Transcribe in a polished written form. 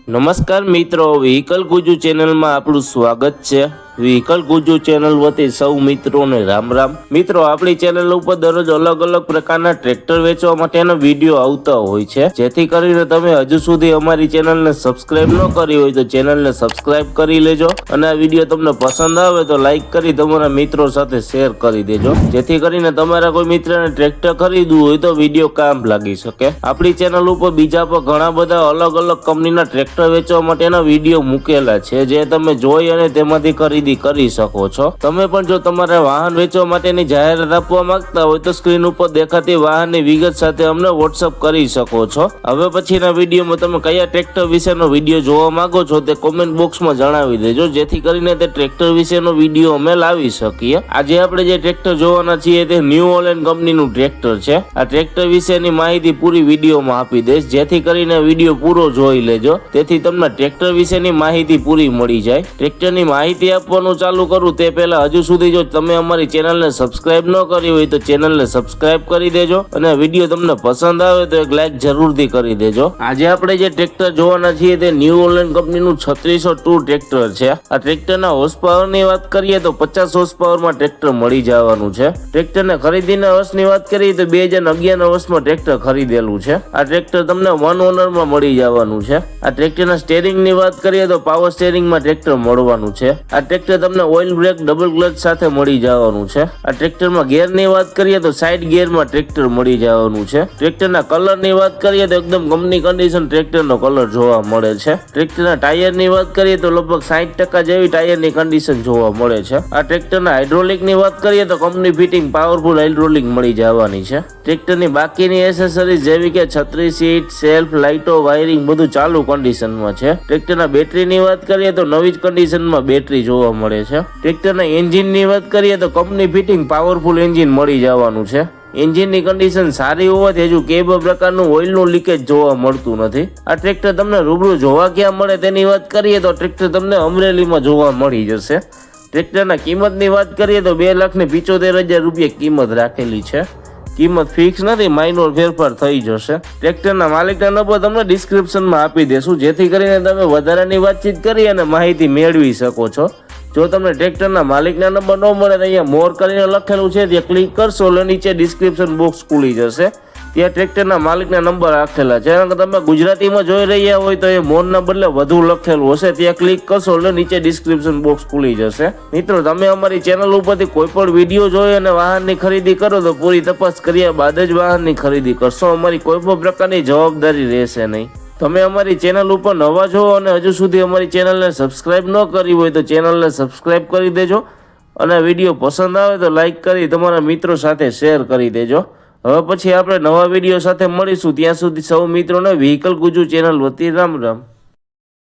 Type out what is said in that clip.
નમસ્કાર મિત્રો, વ્હીકલ ગુજુ ચેનલમાં આપણું સ્વાગત છે। વ્હીકલ ગુજુ ચેનલ વતી સૌ મિત્રોને રામ રામ। મિત્રો, આપણી ચેનલ ઉપર દરરોજ અલગ અલગ પ્રકારના ટ્રેક્ટર વેચવા માટેના વિડીયો આવતા હોય છે, જેથી કરીને તમે હજુ સુધી અમારી ચેનલને સબસ્ક્રાઇબ ન કરી હોય તો ચેનલને સબસ્ક્રાઇબ કરી લેજો અને આ વિડીયો તમને પસંદ આવે તો લાઈક કરી તમારા મિત્રો સાથે શેર કરી દેજો, જેથી કરીને તમારા કોઈ મિત્રને ટ્રેક્ટર ખરીદવું હોય તો વિડીયો કામ લાગી શકે। આપણી ચેનલ ઉપર બીજા પણ ઘણા બધા અલગ અલગ કંપનીના ટ્રેક્ટર વેચવા માટેના વિડીયો મૂકેલા છે, જે તમે જોઈ અને તેમાંથી ખરીદી કરી શકો છો। તમે પણ જો તમારા વાહન વેચવા માટેની જાહેરાત આપવા માંગતા હોય તો સ્ક્રીન ઉપર દેખાતી વાહનની વિગત સાથે અમને વોટ્સઅપ કરી શકો છો। હવે પછીના વિડીયોમાં તમે કયા ટ્રેક્ટર વિશેનો વિડીયો જોવા માંગો છો તે કોમેન્ટ બોક્સમાં જણાવી દેજો, જેથી કરીને તે ટ્રેક્ટર વિશેનો વિડીયો અમે લાવી શકીએ। આજે આપણે જે ટ્રેક્ટર જોવાના છીએ તે ન્યુ હોલેન્ડ કંપનીનું ટ્રેક્ટર છે। આ ટ્રેક્ટર વિશેની માહિતી પૂરી વિડીયોમાં આપી દઈશ, જેથી કરીને વિડીયો પૂરો જોઈ લેજો, તેથી તમને ટ્રેક્ટર વિશેની માહિતી પૂરી મળી જાય। ટ્રેક્ટરની માહિતી આપવાનું ચાલુ કરું તે પહેલા હજુ સુધી જો તમે અમારી ચેનલને સબસ્ક્રાઇબ ન કરી હોય તો ચેનલને સબસ્ક્રાઇબ કરી દેજો અને વિડીયો તમને પસંદ આવે તો એક લાઈક જરૂરથી કરી દેજો। આજે આપણે જે ટ્રેક્ટર જોવાના છીએ તે ન્યુ હોલેન્ડ કંપનીનું 3602 ટ્રેક્ટર છે। આ ટ્રેક્ટરના હોર્સ પાવરની વાત કરીએ તો 50 હોર્સ પાવરમાં ટ્રેક્ટર મળી જવાનું છે। ટ્રેક્ટરને ખરીદીના વર્ષની વાત કરીએ તો 2011ના વર્ષમાં ટ્રેક્ટર ખરીદેલું છે। આ ટ્રેક્ટર તમને વન ઓનરમાં મળી જવાનું છે। આ ટ્રેક્ટરના સ્ટેરિંગની વાત કરીએ તો પાવર સ્ટેરિંગમાં ટ્રેક્ટર મળવાનું છે। આ ટ્રેક્ટર તમને ઓઇલ બ્રેક ડબલ ક્લચ સાથે મળી જવાનું છે। આ ટ્રેક્ટરમાં ગેરની વાત કરીએ તો સાઇડ ગેરમાં ટ્રેક્ટર મળી જવાનું છે। ટ્રેક્ટરના કલરની વાત કરીએ તો એકદમ કંપની કન્ડિશન ટ્રેક્ટરનો કલર જોવા મળે છે। ટ્રેક્ટરના ટાયરની વાત કરીએ તો લગભગ 60% જેવી ટાયરની કન્ડિશન જોવા મળે છે। આ ટ્રેક્ટરના હાઇડ્રોલિકની વાત કરીએ તો કંપની ફિટિંગ પાવરફુલ હાઇડ્રોલિક મળી જવાની છે। ટ્રેક્ટરની બાકીની એસેસરીઝ જેવી કે છત્રી, સીટ, સેલ્ફ, લાઇટો, વાયરિંગ બધું ચાલુ કન્ડિશનમાં છે। ટ્રેક્ટરના બેટરીની વાત કરીએ તો નવી જ કન્ડિશનમાં બેટરી જોવા મળે છે। ટ્રેક્ટરના એન્જિનની વાત કરીએ તો કંપની ફિટિંગ પાવરફુલ એન્જિન મળી જવાનું છે। એન્જિનની કન્ડિશન સારી હોવાથી હજુ કોઈ પણ પ્રકારનું ઓઇલનું લીકેજ જોવા મળતું નથી। આ ટ્રેક્ટર તમને રૂબરૂ જોવા ક્યાં મળે તેની વાત કરીએ તો ટ્રેક્ટર તમને અમરેલીમાં જોવા મળી જશે। ટ્રેક્ટરના કિંમતની વાત કરીએ તો 2,75,000 રૂપિયા કિંમત રાખેલી છે। કિંમત ફિક્સ નથી, માઇનોર ફેરફાર થઈ જશે। ટ્રેક્ટરના માલિકના નંબર તમને ડિસ્ક્રિપ્શનમાં આપી દેશું, જેથી કરીને તમે વધારાની વાતચીત કરી અને માહિતી મેળવી શકો છો। જો તમને ટ્રેક્ટરના માલિકના નંબર ન મળે તો અહીંયા મોર કરીને લખેલું છે, ત્યાં ક્લિક કરશો એટલે નીચે ડિસ્ક્રિપ્શન બોક્સ ખુલી જશે, ત્યાં ટ્રેક્ટરના માલિકના નંબર રાખેલા છે। અને તમે ગુજરાતીમાં જોઈ રહ્યા હોય તો એ મોરના બદલે વધુ લખેલું હશે, ત્યાં ક્લિક કરશો એટલે નીચે ડિસ્ક્રિપ્શન બોક્સ ખુલી જશે। મિત્રો, તમે અમારી ચેનલ ઉપરથી કોઈ પણ વિડીયો જોઈ અને વાહનની ખરીદી કરો તો પૂરી તપાસ કર્યા બાદ જ વાહનની ખરીદી કરશો, અમારી કોઈ પણ પ્રકારની જવાબદારી રહેશે નહીં। તમે અમારી ચેનલ ઉપર નવા છો અને હજુ સુધી અમારી ચેનલને સબસ્ક્રાઇબ ન કરી હોય તો ચેનલને સબસ્ક્રાઇબ કરી દેજો અને વિડીયો પસંદ આવે તો લાઈક કરી તમારા મિત્રો સાથે શેર કરી દેજો। હવે પછી આપણે નવા વિડીયો સાથે મળીશું, ત્યાં સુધી સૌ મિત્રોને વ્હીકલ ગુજુ ચેનલ વતી રામ રામ।